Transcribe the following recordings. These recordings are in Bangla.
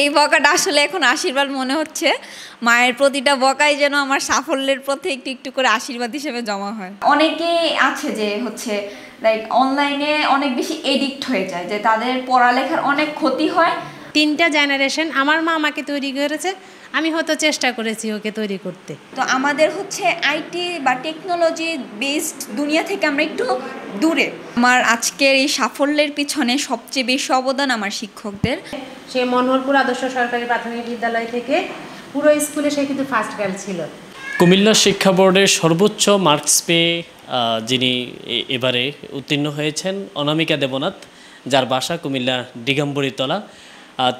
এই বকাটা আসলে এখন আশীর্বাদ মনে হচ্ছে। মায়ের প্রতিটা বকাই যেন আমার সাফল্যের পথে একটু একটু করে আশীর্বাদ হিসেবে জমা হয়। অনেকেই আছে যে হচ্ছে লাইক অনলাইনে অনেক বেশি এডিক্ট হয়ে যায়, যে তাদের পড়ালেখার অনেক ক্ষতি হয়। 3টা জেনারেশন আমার মা আমাকে তৈরি করেছে, আমি হয়তো চেষ্টা করেছি ওকে তৈরি করতে। তো আমাদের হচ্ছে আইটি বা টেকনোলজি বেসড দুনিয়া থেকে আমরা একটু দূরে। আমার আজকের এই সাফল্যের পিছনে সবচেয়ে বেশি অবদান আমার শিক্ষকদের। সে মনোহরপুর আদর্শ সরকারি প্রাথমিক বিদ্যালয় থেকে পুরো স্কুলে সে কিন্তু ফার্স্ট গার্ল ছিল। কুমিল্লা শিক্ষা বোর্ডের সর্বোচ্চ মার্কস পেয়ে যিনি এবারে উত্তীর্ণ হয়েছেন অনামিকা দেবনাথ, যার বাসা কুমিল্লা দিগম্বরীতলা।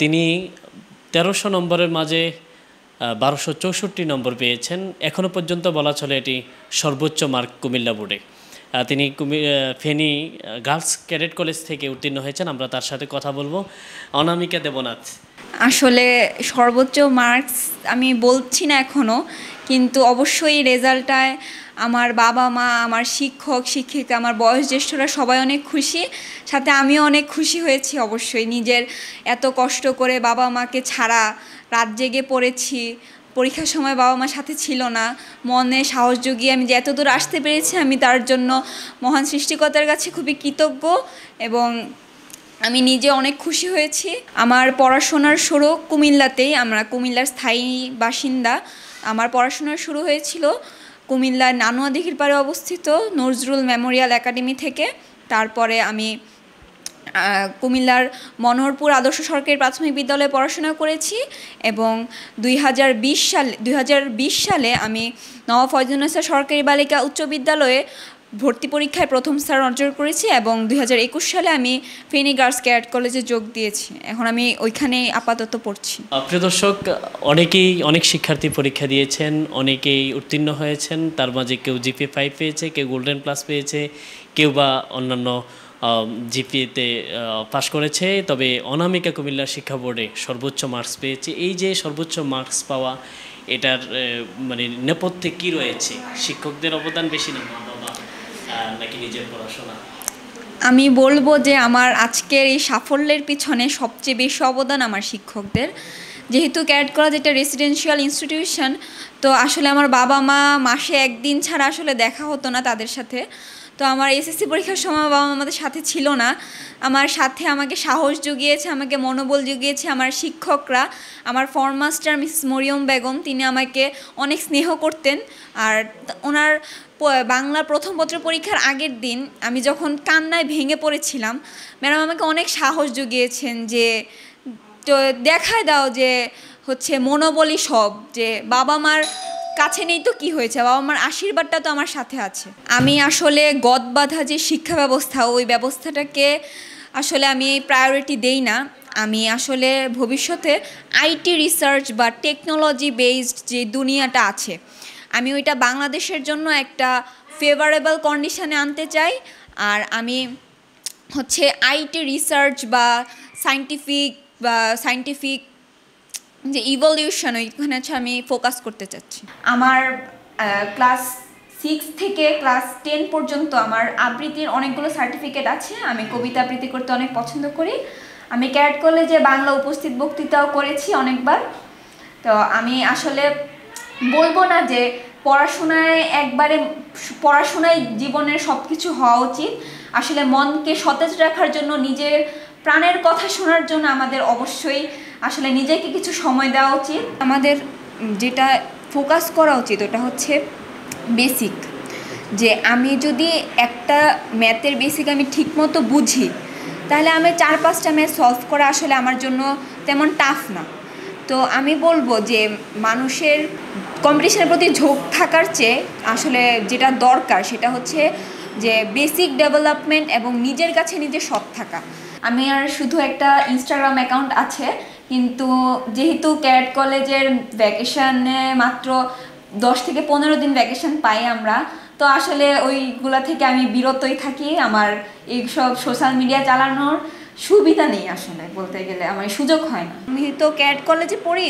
তিনি 1300 নম্বরের মাঝে 1264 নম্বর পেয়েছেন। এখনও পর্যন্ত বলা চলে এটি সর্বোচ্চ মার্ক কুমিল্লা বোর্ডে। তিনি ফেনী গার্লস ক্যাডেট কলেজ থেকে উত্তীর্ণ হয়েছেন। আমরা তার সাথে কথা বলবো। অনামিকা দেবনাথ, আসলে সর্বোচ্চ মার্কস আমি বলছি না এখনও, কিন্তু অবশ্যই রেজাল্টটায় আমার বাবা মা, আমার শিক্ষক শিক্ষিকা, আমার বয়োজ্যেষ্ঠরা সবাই অনেক খুশি, সাথে আমিও অনেক খুশি হয়েছি। অবশ্যই নিজের এত কষ্ট করে বাবা মাকে ছাড়া রাত জেগে পড়েছি, পরীক্ষার সময় বাবা মা সাথে ছিল না, মনে সাহস জুগিয়ে আমি যে এত দূর আসতে পেরেছি, আমি তার জন্য মহান সৃষ্টিকর্তার কাছে খুবই কৃতজ্ঞ এবং আমি নিজে অনেক খুশি হয়েছি। আমার পড়াশোনার শুরু কুমিল্লাতেই, আমরা কুমিল্লার স্থায়ী বাসিন্দা। আমার পড়াশোনার শুরু হয়েছিল কুমিল্লার নানুয়া দিঘির পাড়ে অবস্থিত নজরুল মেমোরিয়াল একাডেমি থেকে। তারপরে আমি কুমিল্লার মনোহরপুর আদর্শ সরকারি প্রাথমিক বিদ্যালয়ে পড়াশোনা করেছি এবং 2020 সালে আমি নওয়াব ফয়জুন্নেসা সরকারি বালিকা উচ্চ বিদ্যালয়ে ভর্তি পরীক্ষায় প্রথম স্থান অর্জন করেছি এবং 2021 সালে আমি ফেনী গার্লস ক্যাডেট কলেজে যোগ দিয়েছি। এখন আমি ওইখানেই আপাতত পড়ছি। প্রিয় দর্শক, অনেক শিক্ষার্থী পরীক্ষা দিয়েছেন, অনেকেই উত্তীর্ণ হয়েছেন। তার মাঝে কেউ জিপিএ 5 পেয়েছে, কেউ গোল্ডেন প্লাস পেয়েছে, কেউ বা অন্যান্য জিপিএতে পাশ করেছে। তবে অনামিকা কুমিল্লা শিক্ষা বোর্ডে সর্বোচ্চ মার্কস পেয়েছে। এই যে সর্বোচ্চ মার্কস পাওয়া, এটার মানে নেপথ্যে কী রয়েছে? শিক্ষকদের অবদান বেশি না নাকি নিজের পড়াশোনা? আমি বলবো যে আমার আজকের এই সাফল্যের পিছনে সবচেয়ে বেশি অবদান আমার শিক্ষকদের। যেহেতু ক্যাডেট কলেজ একটা রেসিডেন্সিয়াল ইনস্টিটিউশন, তো আসলে আমার বাবা মা মাসে একদিন ছাড়া আসলে দেখা হতো না তাদের সাথে। তো আমার এসএসসি পরীক্ষার সময় বাবা মা আমাদের সাথে ছিল না, আমার সাথে আমাকে সাহস জুগিয়েছে, আমাকে মনোবল জুগিয়েছে আমার শিক্ষকরা। আমার form master Miss Mariam Begum, তিনি আমাকে অনেক স্নেহ করতেন। আর ওনার বাংলা প্রথম পত্র পরীক্ষার আগের দিন আমি যখন কান্নায় ভেঙে পড়েছিলাম, ম্যাডাম আমাকে অনেক সাহস জুগিয়েছেন যে তো দেখায় দাও যে হচ্ছে মনোবলই সব, যে বাবা মার কাছে নেই তো কি হয়েছে, বাবা মার আশীর্বাদটা তো আমার সাথে আছে। আমি আসলে গদবাঁধা যে শিক্ষা ব্যবস্থা, ওই ব্যবস্থাটাকে আসলে আমি প্রায়োরিটি দেই না। আমি আসলে ভবিষ্যতে আইটি রিসার্চ বা টেকনোলজি বেসড যে দুনিয়াটা আছে, আমি ওইটা বাংলাদেশের জন্য একটা ফেভারেবল কন্ডিশনে আনতে চাই। আর আমি হচ্ছে আইটি রিসার্চ বা সায়েন্টিফিক যে ইভলিউশন, ওইখানে হচ্ছে আমি ফোকাস করতে চাচ্ছি। আমার ক্লাস 6 থেকে ক্লাস 10 পর্যন্ত আমার আবৃত্তির অনেকগুলো সার্টিফিকেট আছে। আমি কবিতা আবৃত্তি করতে অনেক পছন্দ করি। আমি ক্যাডেট কলেজে বাংলা উপস্থিত বক্তৃতাও করেছি অনেকবার। তো আমি আসলে বলবো না যে পড়াশোনায় জীবনের সব কিছু হওয়া উচিত। আসলে মনকে সতেজ রাখার জন্য, নিজের প্রাণের কথা শোনার জন্য আমাদের অবশ্যই আসলে নিজেকে কিছু সময় দেওয়া উচিত। আমাদের যেটা ফোকাস করা উচিত ওটা হচ্ছে বেসিক। যে আমি যদি একটা ম্যাথের বেসিক আমি ঠিকমতো বুঝি, তাহলে আমি 4-5টা ম্যাথ সলভ করা আসলে আমার জন্য তেমন টাফ না। তো আমি বলবো যে মানুষের কম্পিটিশনের প্রতি ঝোঁক থাকার চেয়ে আসলে যেটা দরকার সেটা হচ্ছে যে বেসিক ডেভেলপমেন্ট এবং নিজের কাছে নিজে সৎ থাকা। আমি আর শুধু একটা ইনস্টাগ্রাম অ্যাকাউন্ট আছে, কিন্তু যেহেতু ক্যাডেট কলেজের ভ্যাকেশনে মাত্র 10 থেকে 15 দিন ভ্যাকেশন পাই আমরা, তো আসলে ওইগুলা থেকে আমি বিরতই থাকি। আমার এইসব সোশ্যাল মিডিয়া চালানোর সুবিধা নেই, আসলে বলতে গেলে আমার সুযোগ হয় না। আমি তো ক্যাডেট কলেজে পড়ি,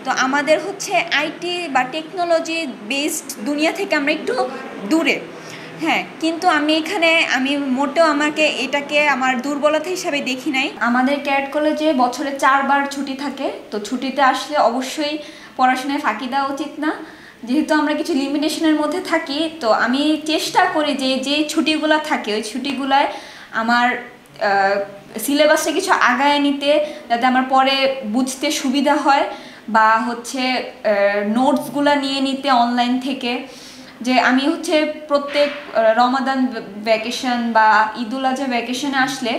তো আমাদের হচ্ছে আইটি বা টেকনোলজি বেসড দুনিয়া থেকে আমরা একটু দূরে। হ্যাঁ, কিন্তু আমি মোটেও এটাকে আমার দুর্বলতা হিসাবে দেখি নাই। আমাদের ক্যাডেট কলেজে বছরে 4 বার ছুটি থাকে, তো ছুটিতে আসলে অবশ্যই পড়াশোনায় ফাঁকি দেওয়া উচিত না। যেহেতু আমরা কিছু লিমিটেশনের মধ্যে থাকি, তো আমি চেষ্টা করি যে ছুটিগুলো থাকে ওই ছুটিগুলায় আমার সিলেবাসে কিছু আগায় নিতে, যাতে আমার পরে বুঝতে সুবিধা হয়, বা হচ্ছে নোটসগুলো নিয়ে নিতে অনলাইন থেকে। যে আমি হচ্ছে প্রত্যেক রমাদান ভ্যাকেশন বা ঈদুল আজহা ভ্যাকেশনে আসলে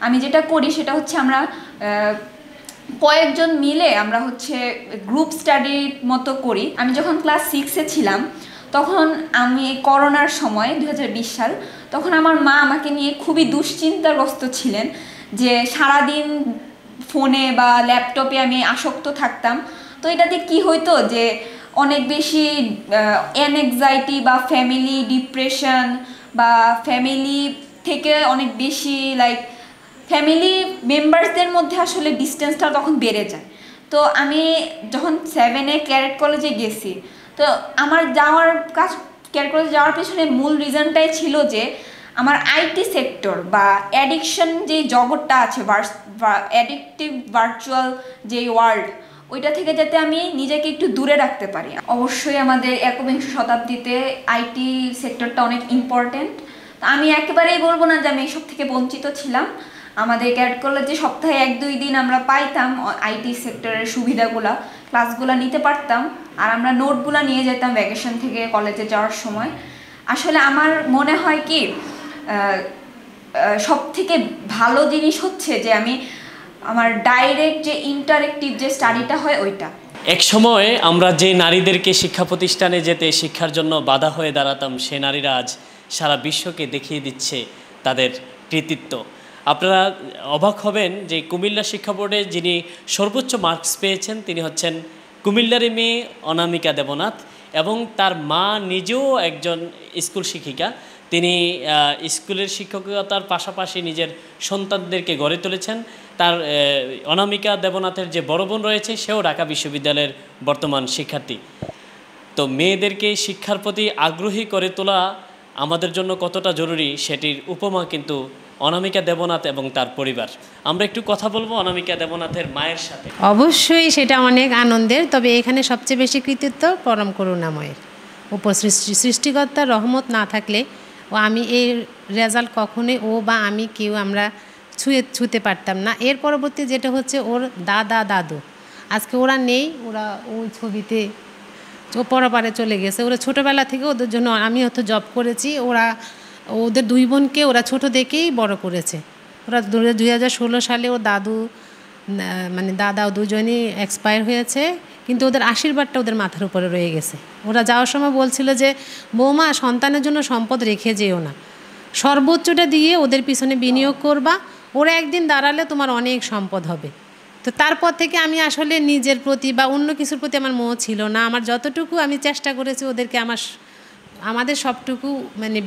আমি যেটা করি সেটা হচ্ছে আমরা কয়েকজন মিলে আমরা হচ্ছে গ্রুপ স্টাডির মতো করি। আমি যখন ক্লাস 6-এ ছিলাম তখন আমি করোনার সময় 2020 সাল, তখন আমার মা আমাকে নিয়ে খুবই দুশ্চিন্তাগ্রস্ত ছিলেন যে সারাদিন ফোনে বা ল্যাপটপে আমি আসক্ত থাকতাম। তো এটাতে কি হইতো যে অনেক বেশি অ্যাংজাইটি বা ফ্যামিলি ডিপ্রেশন বা ফ্যামিলি থেকে অনেক বেশি ফ্যামিলি মেম্বার্সদের মধ্যে আসলে ডিস্টেন্সটা তখন বেড়ে যায়। তো আমি যখন 7-এ ক্যাডেট কলেজে গেছি, তো আমার ক্যাডেট কলেজে যাওয়ার পেছনে মূল রিজনটাই ছিল যে আমার আইটি সেক্টর বা অ্যাডিকশন যে জগৎটা আছে, অ্যাডিকটিভ ভার্চুয়াল যে ওয়ার্ল্ড, ওইটা থেকে যাতে আমি নিজেকে একটু দূরে রাখতে পারি। অবশ্যই আমাদের 21 শতাব্দীতে আইটি সেক্টরটা অনেক ইম্পর্টেন্ট। আমি একেবারেই বলবো না যে আমি এইসব থেকে বঞ্চিত ছিলাম। আমাদের ক্যাডেট কলেজে সপ্তাহে 1-2 দিন আমরা পাইতাম আইটি সেক্টরের সুবিধাগুলা, ক্লাসগুলো নিতে পারতাম, আর আমরা নোটগুলো নিয়ে যেতাম ভ্যাকেশন থেকে কলেজে যাওয়ার সময়। আসলে আমার মনে হয় কি সব থেকে ভালো জিনিস হচ্ছে যে আমার ডাইরেক্ট যে ইন্টারেক্টিভ যে স্টাডিটা হয় ওইটা। এক সময় আমরা যে নারীদেরকে শিক্ষা প্রতিষ্ঠানে যেতে শিক্ষার জন্য বাধা হয়ে দাঁড়াতাম, সে নারীরা আজ সারা বিশ্বকে দেখিয়ে দিচ্ছে তাদের কৃতিত্ব। আপনারা অবাক হবেন যে কুমিল্লা শিক্ষা বোর্ডে যিনি সর্বোচ্চ মার্কস পেয়েছেন তিনি হচ্ছেন কুমিল্লারই মেয়ে অনামিকা দেবনাথ, এবং তার মা নিজেও একজন স্কুল শিক্ষিকা। তিনি স্কুলের শিক্ষকতার পাশাপাশি নিজের সন্তানদেরকে গড়ে তুলেছেন। তার অনামিকা দেবনাথের যে বড় বোন রয়েছে সেও ঢাকা বিশ্ববিদ্যালয়ের বর্তমান শিক্ষার্থী। তো মেয়েদেরকে শিক্ষার প্রতি আগ্রহী করে তোলা আমাদের জন্য কতটা জরুরি সেটির উপমা কিন্তু অনামিকা দেবনাথ এবং তার পরিবার। আমরা একটু কথা বলবো অনামিকা দেবনাথের মায়ের সাথে। অবশ্যই সেটা অনেক আনন্দের, তবে এখানে সবচেয়ে বেশি কৃতিত্ব পরম করুণাময়ের উপর। সৃষ্টিকর্তার রহমত না থাকলে আমি এই রেজাল্ট কখনোই ও বা আমি কেউ আমরা ছুঁতে পারতাম না। এর পরবর্তী যেটা হচ্ছে ওর দাদা দাদু আজকে ওরা নেই, ওরা ওই ছবিতে পরপারে চলে গেছে। ওরা ছোটোবেলা থেকে ওদের জন্য আমি হয়তো জব করেছি, ওদের 2 বোনকে ওরা ছোট দেখেই বড় করেছে। ওরা 2016 সালে ওর দাদাও দুজনই এক্সপায়ার হয়েছে, কিন্তু ওদের আশীর্বাদটা ওদের মাথার উপরে রয়ে গেছে। ওরা যাওয়ার সময় বলছিল যে বৌমা সন্তানের জন্য সম্পদ রেখে যেও না, সর্বোচ্চটা দিয়ে ওদের পিছনে বিনিয়োগ করবা, ওরা একদিন দাঁড়ালে তোমার অনেক সম্পদ হবে। তো তারপর থেকে আমি আসলে নিজের প্রতি বা অন্য কিছুর প্রতি আমার মোহ ছিল না। আমার যতটুকু আমি চেষ্টা করেছি ওদেরকে আমাদের সবটুকু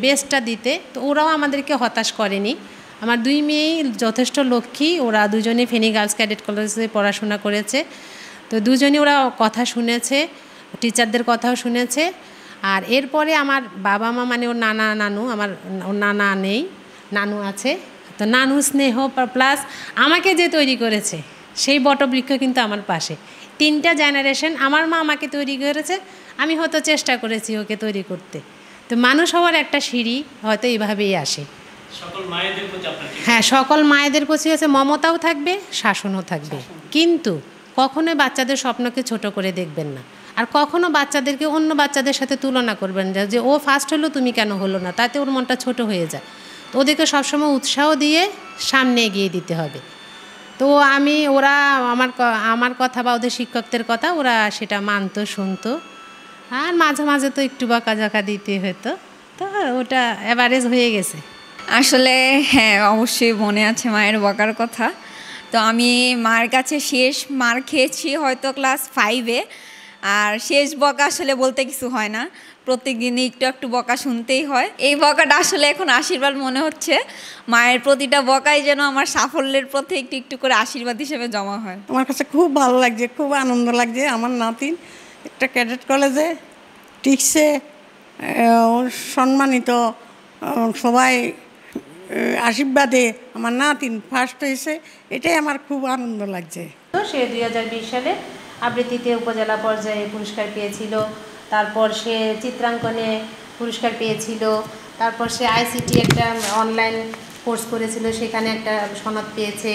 বেস্টটা দিতে, তো ওরাও আমাদেরকে হতাশ করেনি। আমার 2 মেয়েই যথেষ্ট লক্ষ্মী, ওরা দুজনেই ফেনী গার্লস ক্যাডেট কলেজে পড়াশোনা করেছে। তো দুজনই ওরা কথা শুনেছে, টিচারদের কথাও শুনেছে। আর এরপরে আমার বাবা মা ওর নানা নানু, ওর নানা নেই, নানু আছে, তো নানু স্নেহ প্লাস আমাকে যে তৈরি করেছে সেই বটবৃক্ষ কিন্তু আমার পাশে। 3টা জেনারেশন আমার মা আমাকে তৈরি করেছে, আমি হয়তো চেষ্টা করেছি ওকে তৈরি করতে। তো মানুষ হওয়ার একটা সিঁড়ি হয়তো এইভাবেই আসে। হ্যাঁ, সকল মায়েদের প্রতি হচ্ছে মমতাও থাকবে, শাসনও থাকবে, কিন্তু কখনোই বাচ্চাদের স্বপ্নকে ছোট করে দেখবেন না। আর কখনো বাচ্চাদেরকে অন্য বাচ্চাদের সাথে তুলনা করবেন না, যে ও ফার্স্ট হলো তুমি কেন হলো না, তাতে ওর মনটা ছোট হয়ে যায়। তো ওদেরকে সবসময় উৎসাহ দিয়ে সামনে এগিয়ে দিতে হবে। তো ওরা আমার কথা বা ওদের শিক্ষকদের কথা ওরা সেটা মানতো, শুনতো, আর মাঝে মাঝে তো একটু বকাঝকা দিতে হতো, তো ওটা অ্যাভারেজ হয়ে গেছে। আসলে হ্যাঁ, অবশ্যই মনে আছে মায়ের বকার কথা। তো আমি মার কাছে শেষ মার খেয়েছি হয়তো ক্লাস 5-এ, আর শেষ বকা আসলে বলতে কিছু হয় না, প্রত্যেক দিনই একটু একটু বকা শুনতেই হয়। এই বকাটা আসলে এখন আশীর্বাদ মনে হচ্ছে, মায়ের প্রতিটা বকাই যেন আমার সাফল্যের পথে একটু একটু করে আশীর্বাদ হিসেবে জমা হয়। আমার কাছে খুব ভালো লাগছে, খুব আনন্দ লাগছে। আমার নাতিন একটা ক্যাডেট কলেজে টিকছে, সম্মানিত সবাই আশীর্বাদে আমার নাতিন ফার্স্ট হয়েছে, এটাই আমার খুব আনন্দ লাগছে। তো সে 2020 সালে আবৃত্তিতে উপজেলা পর্যায়ে পুরস্কার পেয়েছিল, তারপর সে চিত্রাঙ্কনে পুরস্কার পেয়েছিল, তারপর সে আইসিটি একটা অনলাইন কোর্স করেছিল, সেখানে একটা সনদ পেয়েছে।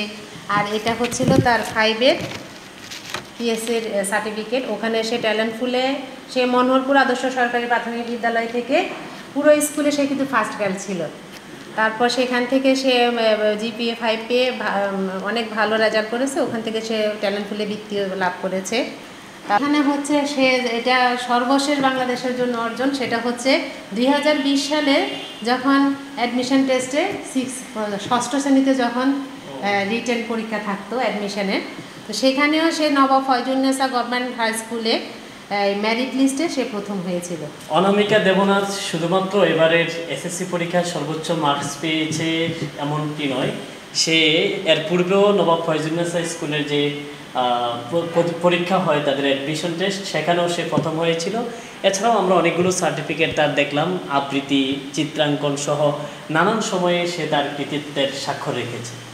আর এটা হচ্ছিল তার 5-এর পিএসসির সার্টিফিকেট। ওখানে সে ট্যালেন্টফুলে সে মনোহরপুর আদর্শ সরকারি প্রাথমিক বিদ্যালয় থেকে পুরো স্কুলে সে কিন্তু ফার্স্ট গার্ল ছিল। তারপর সেখান থেকে সে জিপিএ 5 পেয়ে অনেক ভালো রেজাল্ট করেছে, ওখান থেকে সে ট্যালেন্টফুলে বৃত্তি লাভ করেছে। এখানে হচ্ছে সে এটা সর্বশেষ বাংলাদেশের জন্য অর্জন, সেটা হচ্ছে 2020 সালে যখন অ্যাডমিশন টেস্টে ষষ্ঠ শ্রেণীতে যখন রিটেন পরীক্ষা থাকতো অ্যাডমিশনের, তো সেখানেও সে নবাব ফয়জুন্নেসা গভর্নমেন্ট হাই স্কুলে মেরিট লিস্টে সে প্রথম হয়েছিল। অনামিকা দেবনাথ শুধুমাত্র এবারের এসএসসি পরীক্ষায় সর্বোচ্চ মার্কস পেয়েছে এমনটি নয়, সে এর পূর্বেও নবাব ফয়জুন্নেসা স্কুলের যে পরীক্ষা হয় তাদের অ্যাডমিশন টেস্ট, সেখানেও সে প্রথম হয়েছিল। এছাড়াও আমরা অনেকগুলো সার্টিফিকেট তার দেখলাম, আবৃত্তি, চিত্রাঙ্কন সহ নানান সময়ে সে তার কৃতিত্বের স্বাক্ষর রেখেছে।